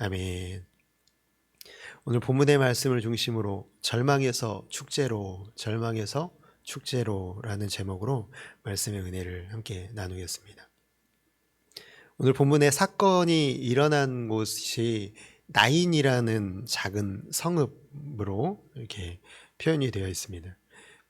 아멘. 오늘 본문의 말씀을 중심으로 절망에서 축제로, 절망에서 축제로라는 제목으로 말씀의 은혜를 함께 나누겠습니다. 오늘 본문의 사건이 일어난 곳이 나인이라는 작은 성읍으로 이렇게 표현이 되어 있습니다.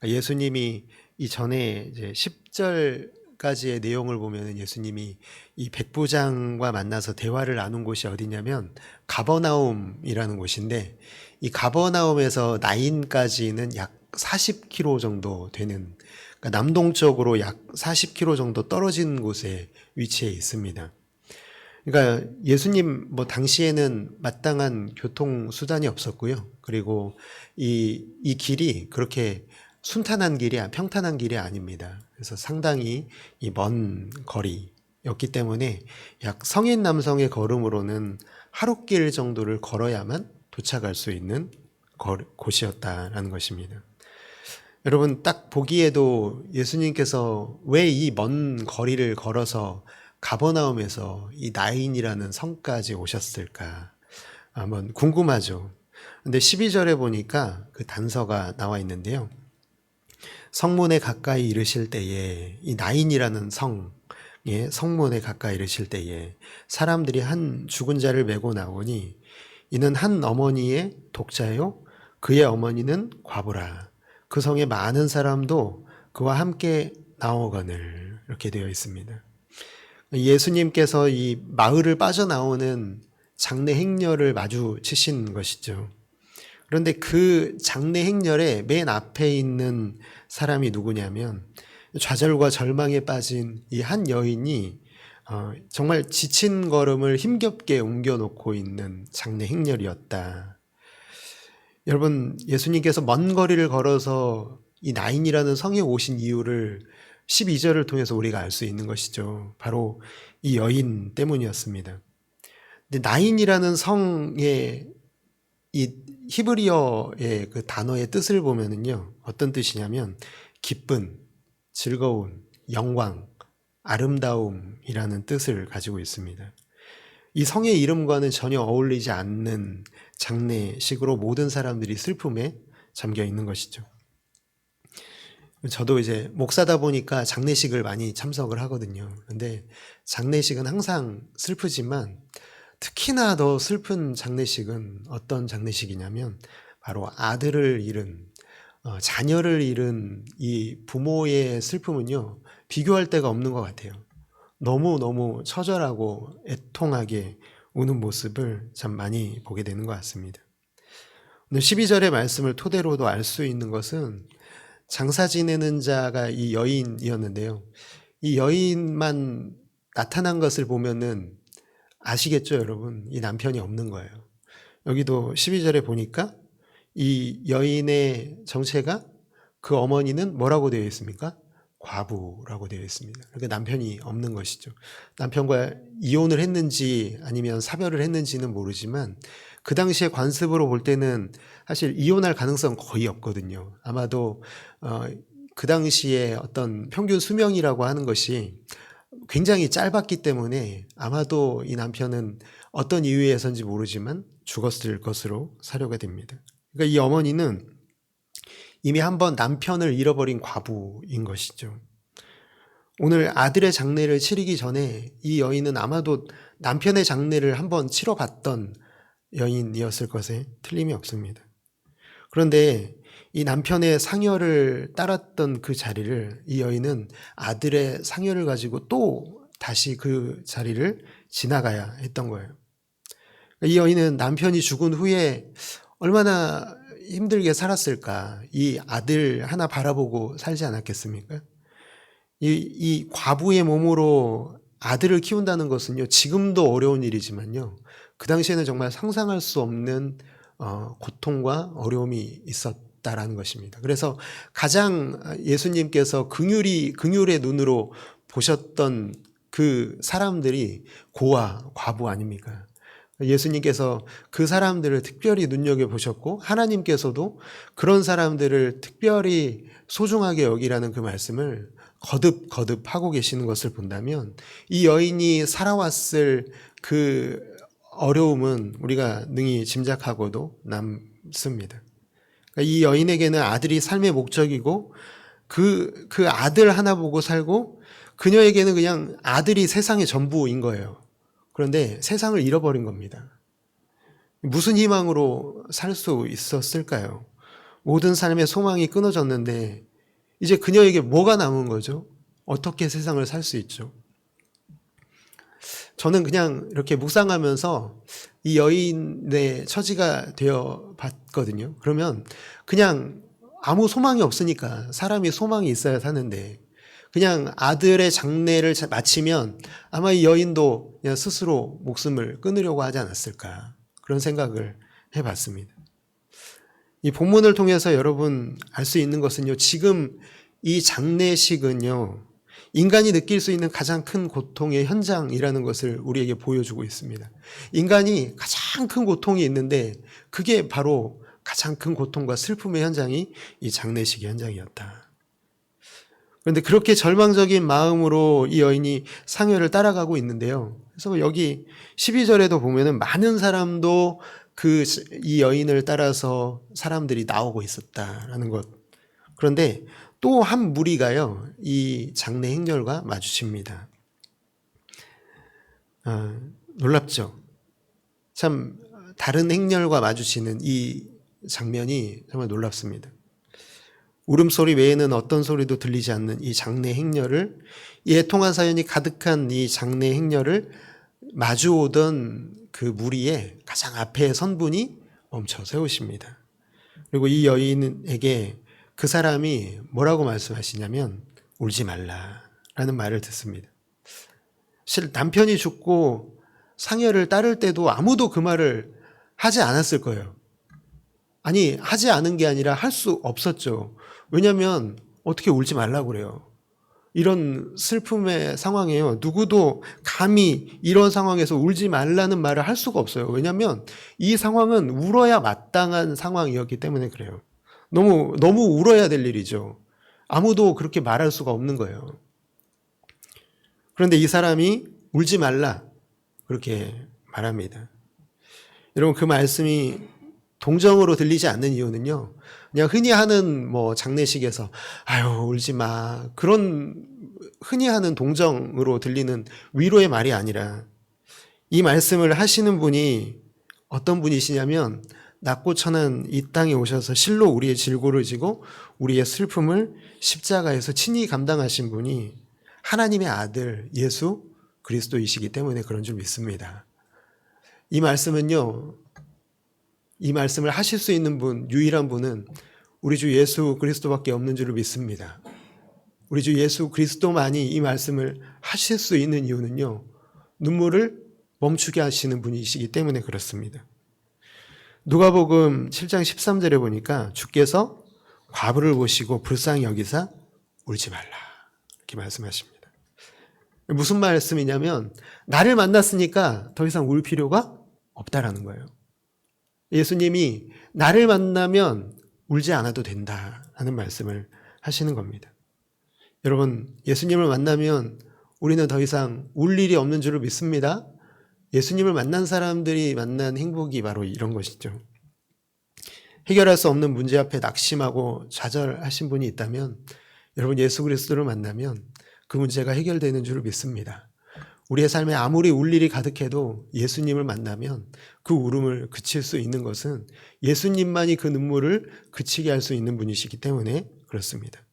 예수님이 이전에 이제 10절까지의 내용을 보면 예수님이 이 백부장과 만나서 대화를 나눈 곳이 어디냐면 가버나움이라는 곳인데, 이 가버나움에서 나인까지는 약 40km 정도 되는, 그러니까 남동쪽으로 약 40km 정도 떨어진 곳에 위치해 있습니다. 그러니까 예수님 당시에는 마땅한 교통 수단이 없었고요. 그리고 이 길이 그렇게 순탄한 길이, 평탄한 길이 아닙니다. 그래서 상당히 이 먼 거리였기 때문에 약 성인 남성의 걸음으로는 하룻길 정도를 걸어야만 도착할 수 있는 곳이었다라는 것입니다. 여러분, 딱 보기에도 예수님께서 왜 이 먼 거리를 걸어서 가버나움에서 이 나인이라는 성까지 오셨을까 한번 궁금하죠. 근데 12절에 보니까 그 단서가 나와 있는데요. 성문에 가까이 이르실 때에, 이 나인이라는 성의 성문에 가까이 이르실 때에 사람들이 한 죽은 자를 메고 나오니 이는 한 어머니의 독자요 그의 어머니는 과부라. 그 성에 많은 사람도 그와 함께 나오거늘. 이렇게 되어 있습니다. 예수님께서 이 마을을 빠져나오는 장례 행렬을 마주치신 것이죠. 그런데 그 장례 행렬의 맨 앞에 있는 사람이 누구냐면 좌절과 절망에 빠진 이 한 여인이 정말 지친 걸음을 힘겹게 옮겨놓고 있는 장례 행렬이었다. 여러분, 예수님께서 먼 거리를 걸어서 이 나인이라는 성에 오신 이유를 12절을 통해서 우리가 알 수 있는 것이죠. 바로 이 여인 때문이었습니다. 근데 나인이라는 성의 이 히브리어의 그 단어의 뜻을 보면은요, 어떤 뜻이냐면 기쁜, 즐거운, 영광, 아름다움이라는 뜻을 가지고 있습니다. 이 성의 이름과는 전혀 어울리지 않는 장례식으로 모든 사람들이 슬픔에 잠겨 있는 것이죠. 저도 이제 목사다 보니까 장례식을 많이 참석을 하거든요. 근데 장례식은 항상 슬프지만 특히나 더 슬픈 장례식은 어떤 장례식이냐면 바로 아들을 잃은, 자녀를 잃은 이 부모의 슬픔은요, 비교할 데가 없는 것 같아요. 너무너무 처절하고 애통하게 우는 모습을 참 많이 보게 되는 것 같습니다. 오늘 12절의 말씀을 토대로도 알 수 있는 것은 장사 지내는 자가 이 여인이었는데요. 이 여인만 나타난 것을 보면은 아시겠죠, 여러분? 이 남편이 없는 거예요. 여기도 12절에 보니까 이 여인의 정체가, 그 어머니는 뭐라고 되어 있습니까? 과부라고 되어 있습니다. 그러니까 남편이 없는 것이죠. 남편과 이혼을 했는지 아니면 사별을 했는지는 모르지만 그 당시에 관습으로 볼 때는 사실 이혼할 가능성 거의 없거든요. 아마도 그 당시에 어떤 평균 수명이라고 하는 것이 굉장히 짧았기 때문에 아마도 이 남편은 어떤 이유에서인지 모르지만 죽었을 것으로 사료가 됩니다. 그러니까 이 어머니는 이미 한번 남편을 잃어버린 과부인 것이죠. 오늘 아들의 장례를 치르기 전에 이 여인은 아마도 남편의 장례를 한번 치러봤던 여인이었을 것에 틀림이 없습니다. 그런데 이 남편의 상여를 따랐던 그 자리를 이 여인은 아들의 상여를 가지고 또 다시 그 자리를 지나가야 했던 거예요. 이 여인은 남편이 죽은 후에 얼마나 힘들게 살았을까. 이 아들 하나 바라보고 살지 않았겠습니까? 이 과부의 몸으로 아들을 키운다는 것은요, 지금도 어려운 일이지만요, 그 당시에는 정말 상상할 수 없는 고통과 어려움이 있었다라는 것입니다. 그래서 가장 예수님께서 긍휼의 눈으로 보셨던 그 사람들이 고아, 과부 아닙니까? 예수님께서 그 사람들을 특별히 눈여겨보셨고 하나님께서도 그런 사람들을 특별히 소중하게 여기라는 그 말씀을 거듭 하고 계시는 것을 본다면 이 여인이 살아왔을 그 어려움은 우리가 능히 짐작하고도 남습니다. 그러니까 이 여인에게는 아들이 삶의 목적이고 그 아들 하나 보고 살고 그녀에게는 그냥 아들이 세상의 전부인 거예요. 그런데 세상을 잃어버린 겁니다. 무슨 희망으로 살 수 있었을까요? 모든 삶의 소망이 끊어졌는데 이제 그녀에게 뭐가 남은 거죠? 어떻게 세상을 살 수 있죠? 저는 그냥 이렇게 묵상하면서 이 여인의 처지가 되어 봤거든요. 그러면 그냥 아무 소망이 없으니까 사람이 소망이 있어야 사는데 그냥 아들의 장례를 마치면 아마 이 여인도 그냥 스스로 목숨을 끊으려고 하지 않았을까 그런 생각을 해봤습니다. 이 본문을 통해서 여러분 알 수 있는 것은요, 지금 이 장례식은요, 인간이 느낄 수 있는 가장 큰 고통의 현장이라는 것을 우리에게 보여주고 있습니다. 인간이 가장 큰 고통이 있는데 그게 바로 가장 큰 고통과 슬픔의 현장이 이 장례식의 현장이었다. 그런데 그렇게 절망적인 마음으로 이 여인이 상여를 따라가고 있는데요. 그래서 여기 12절에도 보면은 많은 사람도 이 여인을 따라서 사람들이 나오고 있었다라는 것. 그런데 또 한 무리가요, 이 장례 행렬과 마주칩니다. 놀랍죠? 참, 다른 행렬과 마주치는 이 장면이 정말 놀랍습니다. 울음소리 외에는 어떤 소리도 들리지 않는 이 장례 행렬을, 이 애통한 사연이 가득한 이 장례 행렬을 마주오던 그 무리의 가장 앞에 선 분이 멈춰 세우십니다. 그리고 이 여인에게 그 사람이 뭐라고 말씀하시냐면 울지 말라라는 말을 듣습니다. 사실 남편이 죽고 상여를 따를 때도 아무도 그 말을 하지 않았을 거예요. 아니, 하지 않은 게 아니라 할 수 없었죠. 왜냐하면 어떻게 울지 말라고 그래요. 이런 슬픔의 상황에요. 누구도 감히 이런 상황에서 울지 말라는 말을 할 수가 없어요. 왜냐하면 이 상황은 울어야 마땅한 상황이었기 때문에 그래요. 너무 울어야 될 일이죠. 아무도 그렇게 말할 수가 없는 거예요. 그런데 이 사람이 울지 말라 그렇게 말합니다. 여러분, 그 말씀이 동정으로 들리지 않는 이유는요, 그냥 흔히 하는 장례식에서 아유 울지 마 그런 흔히 하는 동정으로 들리는 위로의 말이 아니라 이 말씀을 하시는 분이 어떤 분이시냐면 낮고 천한 이 땅에 오셔서 실로 우리의 질고를 지고 우리의 슬픔을 십자가에서 친히 감당하신 분이 하나님의 아들 예수 그리스도이시기 때문에 그런 줄 믿습니다. 이 말씀은요, 이 말씀을 하실 수 있는 분, 유일한 분은 우리 주 예수 그리스도밖에 없는 줄을 믿습니다. 우리 주 예수 그리스도만이 이 말씀을 하실 수 있는 이유는요, 눈물을 멈추게 하시는 분이시기 때문에 그렇습니다. 누가복음 7장 13절에 보니까 주께서 과부를 보시고 불쌍히 여기사 울지 말라 이렇게 말씀하십니다. 무슨 말씀이냐면 나를 만났으니까 더 이상 울 필요가 없다라는 거예요. 예수님이 나를 만나면 울지 않아도 된다라는 말씀을 하시는 겁니다. 여러분, 예수님을 만나면 우리는 더 이상 울 일이 없는 줄을 믿습니다. 예수님을 만난 사람들이 만난 행복이 바로 이런 것이죠. 해결할 수 없는 문제 앞에 낙심하고 좌절하신 분이 있다면 여러분, 예수 그리스도를 만나면 그 문제가 해결되는 줄을 믿습니다. 우리의 삶에 아무리 울 일이 가득해도 예수님을 만나면 그 울음을 그칠 수 있는 것은 예수님만이 그 눈물을 그치게 할 수 있는 분이시기 때문에 그렇습니다.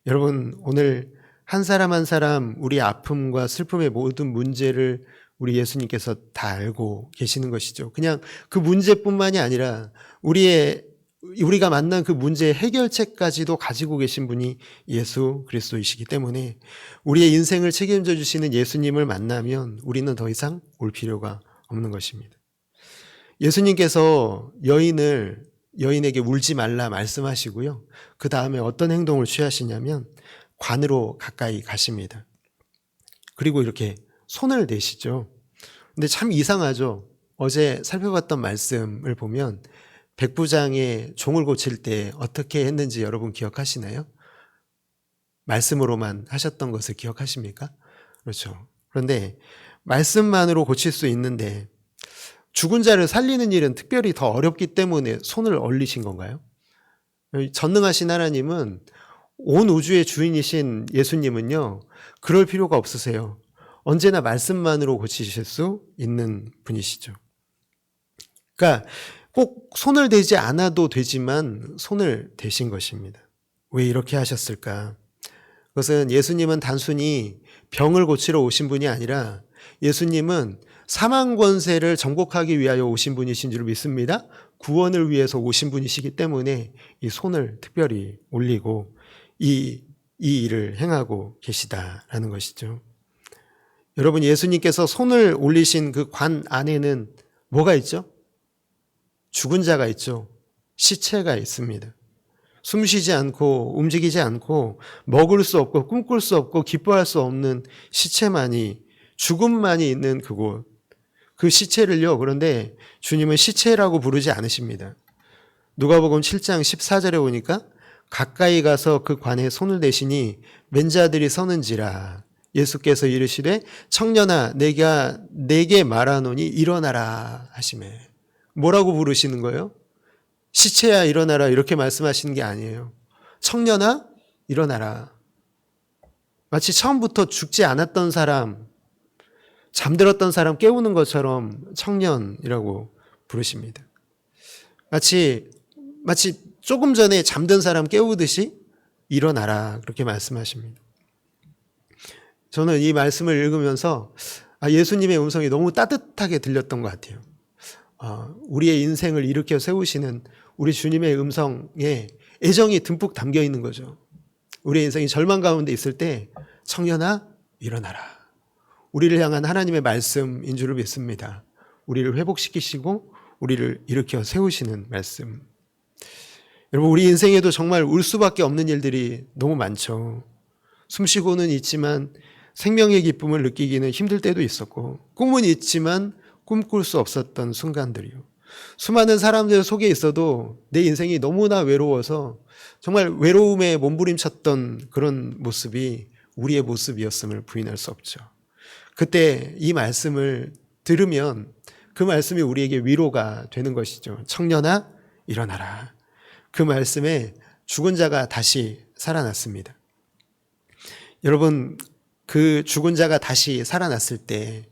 여러분, 오늘 한 사람 한 사람 우리의 아픔과 슬픔의 모든 문제를 우리 예수님께서 다 알고 계시는 것이죠. 그냥 그 문제뿐만이 아니라 우리가 만난 그 문제의 해결책까지도 가지고 계신 분이 예수 그리스도이시기 때문에 우리의 인생을 책임져 주시는 예수님을 만나면 우리는 더 이상 울 필요가 없는 것입니다. 예수님께서 여인에게 울지 말라 말씀하시고요. 그 다음에 어떤 행동을 취하시냐면 관으로 가까이 가십니다. 그리고 이렇게 손을 대시죠. 근데 참 이상하죠. 어제 살펴봤던 말씀을 보면 백부장의 종을 고칠 때 어떻게 했는지 여러분 기억하시나요? 말씀으로만 하셨던 것을 기억하십니까? 그렇죠. 그런데 말씀만으로 고칠 수 있는데 죽은 자를 살리는 일은 특별히 더 어렵기 때문에 손을 올리신 건가요? 전능하신 하나님은, 온 우주의 주인이신 예수님은요, 그럴 필요가 없으세요. 언제나 말씀만으로 고치실 수 있는 분이시죠. 그러니까 꼭 손을 대지 않아도 되지만 손을 대신 것입니다. 왜 이렇게 하셨을까? 그것은 예수님은 단순히 병을 고치러 오신 분이 아니라 예수님은 사망 권세를 정복하기 위하여 오신 분이신 줄 믿습니다. 구원을 위해서 오신 분이시기 때문에 이 손을 특별히 올리고 이 일을 행하고 계시다라는 것이죠. 여러분, 예수님께서 손을 올리신 그 관 안에는 뭐가 있죠? 죽은 자가 있죠. 시체가 있습니다. 숨쉬지 않고 움직이지 않고 먹을 수 없고 꿈꿀 수 없고 기뻐할 수 없는 시체만이, 죽음만이 있는 그곳, 그 시체를요, 그런데 주님은 시체라고 부르지 않으십니다. 누가복음 7장 14절에 보니까 가까이 가서 그 관에 손을 대시니 맨 자들이 서는지라. 예수께서 이르시되 청년아 내게 말하노니 일어나라 하시매. 뭐라고 부르시는 거예요? 시체야 일어나라 이렇게 말씀하시는 게 아니에요. 청년아 일어나라. 마치 처음부터 죽지 않았던 사람, 잠들었던 사람 깨우는 것처럼 청년이라고 부르십니다. 마치 조금 전에 잠든 사람 깨우듯이 일어나라 그렇게 말씀하십니다. 저는 이 말씀을 읽으면서 예수님의 음성이 너무 따뜻하게 들렸던 것 같아요. 우리의 인생을 일으켜 세우시는 우리 주님의 음성에 애정이 듬뿍 담겨 있는 거죠. 우리의 인생이 절망 가운데 있을 때 청년아 일어나라. 우리를 향한 하나님의 말씀인 줄을 믿습니다. 우리를 회복시키시고 우리를 일으켜 세우시는 말씀. 여러분, 우리 인생에도 정말 울 수밖에 없는 일들이 너무 많죠. 숨쉬고는 있지만 생명의 기쁨을 느끼기는 힘들 때도 있었고, 꿈은 있지만 꿈꿀 수 없었던 순간들이요. 수많은 사람들 속에 있어도 내 인생이 너무나 외로워서 정말 외로움에 몸부림쳤던 그런 모습이 우리의 모습이었음을 부인할 수 없죠. 그때 이 말씀을 들으면 그 말씀이 우리에게 위로가 되는 것이죠. 청년아 일어나라. 그 말씀에 죽은 자가 다시 살아났습니다. 여러분, 그 죽은 자가 다시 살아났을 때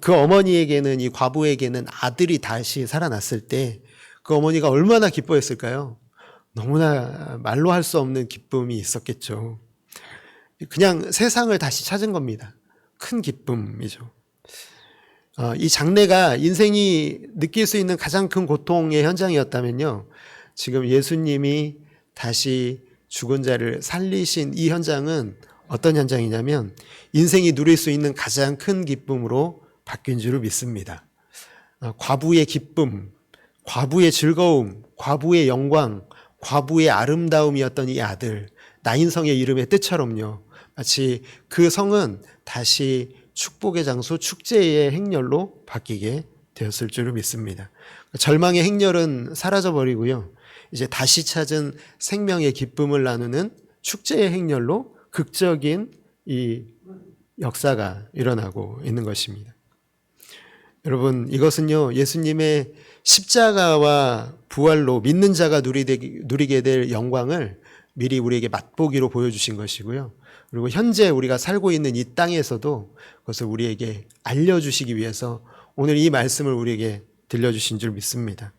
그 어머니에게는, 이 과부에게는 아들이 다시 살아났을 때 그 어머니가 얼마나 기뻐했을까요? 너무나 말로 할 수 없는 기쁨이 있었겠죠. 그냥 세상을 다시 찾은 겁니다. 큰 기쁨이죠. 이 장례가 인생이 느낄 수 있는 가장 큰 고통의 현장이었다면요, 지금 예수님이 다시 죽은 자를 살리신 이 현장은 어떤 현장이냐면 인생이 누릴 수 있는 가장 큰 기쁨으로 바뀐 줄을 믿습니다. 과부의 기쁨, 과부의 즐거움, 과부의 영광, 과부의 아름다움이었던 이 아들, 나인성의 이름의 뜻처럼요, 마치 그 성은 다시 축복의 장소, 축제의 행렬로 바뀌게 되었을 줄을 믿습니다. 절망의 행렬은 사라져버리고요, 이제 다시 찾은 생명의 기쁨을 나누는 축제의 행렬로 극적인 이 역사가 일어나고 있는 것입니다. 여러분, 이것은요, 예수님의 십자가와 부활로 믿는 자가 누리게 될 영광을 미리 우리에게 맛보기로 보여주신 것이고요. 그리고 현재 우리가 살고 있는 이 땅에서도 그것을 우리에게 알려주시기 위해서 오늘 이 말씀을 우리에게 들려주신 줄 믿습니다.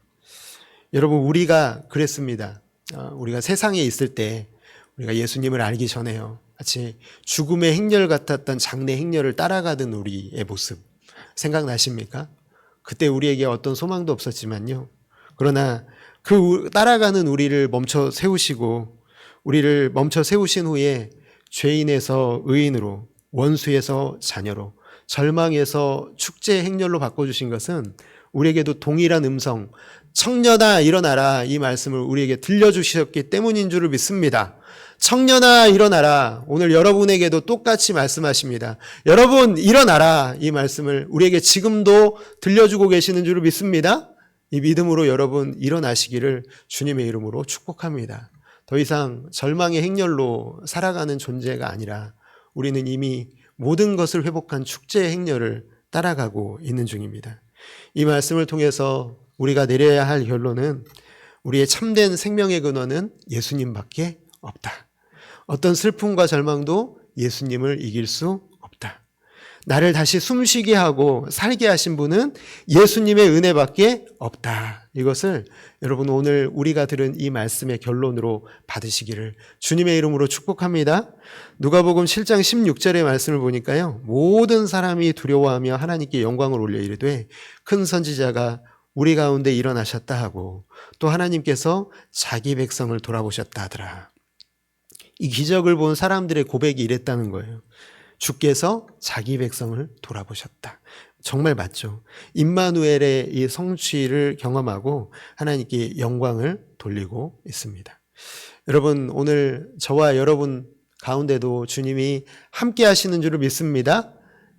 여러분, 우리가 그랬습니다. 우리가 세상에 있을 때 우리가 예수님을 알기 전에요, 마치 죽음의 행렬 같았던 장례 행렬을 따라가던 우리의 모습 생각나십니까? 그때 우리에게 어떤 소망도 없었지만요, 그러나 그 따라가는 우리를 멈춰 세우시고, 우리를 멈춰 세우신 후에 죄인에서 의인으로, 원수에서 자녀로, 절망에서 축제 행렬로 바꿔주신 것은 우리에게도 동일한 음성, 청년아 일어나라, 이 말씀을 우리에게 들려주셨기 때문인 줄을 믿습니다. 청년아 일어나라. 오늘 여러분에게도 똑같이 말씀하십니다. 여러분 일어나라, 이 말씀을 우리에게 지금도 들려주고 계시는 줄을 믿습니다. 이 믿음으로 여러분 일어나시기를 주님의 이름으로 축복합니다. 더 이상 절망의 행렬로 살아가는 존재가 아니라 우리는 이미 모든 것을 회복한 축제의 행렬을 따라가고 있는 중입니다. 이 말씀을 통해서 우리가 내려야 할 결론은 우리의 참된 생명의 근원은 예수님밖에 없다. 어떤 슬픔과 절망도 예수님을 이길 수 없다. 나를 다시 숨쉬게 하고 살게 하신 분은 예수님의 은혜밖에 없다. 이것을 여러분 오늘 우리가 들은 이 말씀의 결론으로 받으시기를 주님의 이름으로 축복합니다. 누가복음 7장 16절의 말씀을 보니까요. 모든 사람이 두려워하며 하나님께 영광을 올려 이르되 큰 선지자가 우리 가운데 일어나셨다 하고 또 하나님께서 자기 백성을 돌아보셨다 하더라. 이 기적을 본 사람들의 고백이 이랬다는 거예요. 주께서 자기 백성을 돌아보셨다. 정말 맞죠. 임마누엘의 이 성취를 경험하고 하나님께 영광을 돌리고 있습니다. 여러분 오늘 저와 여러분 가운데도 주님이 함께 하시는 줄을 믿습니다.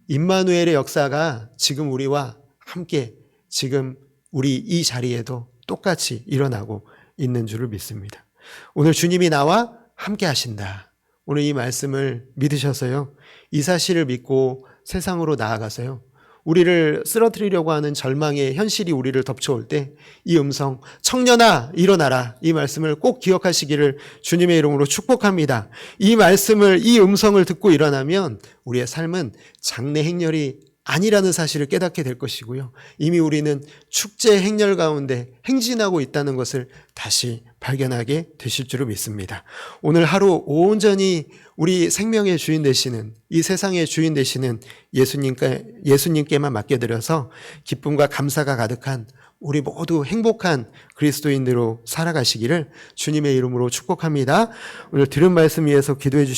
임마누엘의 역사가 지금 우리와 함께 지금 우리 이 자리에도 똑같이 일어나고 있는 줄을 믿습니다. 오늘 주님이 나와 함께 하신다. 오늘 이 말씀을 믿으셔서요. 이 사실을 믿고 세상으로 나아가서요. 우리를 쓰러뜨리려고 하는 절망의 현실이 우리를 덮쳐올 때 이 음성 청년아 일어나라 이 말씀을 꼭 기억하시기를 주님의 이름으로 축복합니다. 이 말씀을 이 음성을 듣고 일어나면 우리의 삶은 장래 행렬이 아니라는 사실을 깨닫게 될 것이고요. 이미 우리는 축제 행렬 가운데 행진하고 있다는 것을 다시 발견하게 되실 줄을 믿습니다. 오늘 하루 온전히 우리 생명의 주인 되시는 이 세상의 주인 되시는 예수님께만 맡겨드려서 기쁨과 감사가 가득한 우리 모두 행복한 그리스도인으로 살아가시기를 주님의 이름으로 축복합니다. 오늘 들은 말씀 위해서 기도해 주시기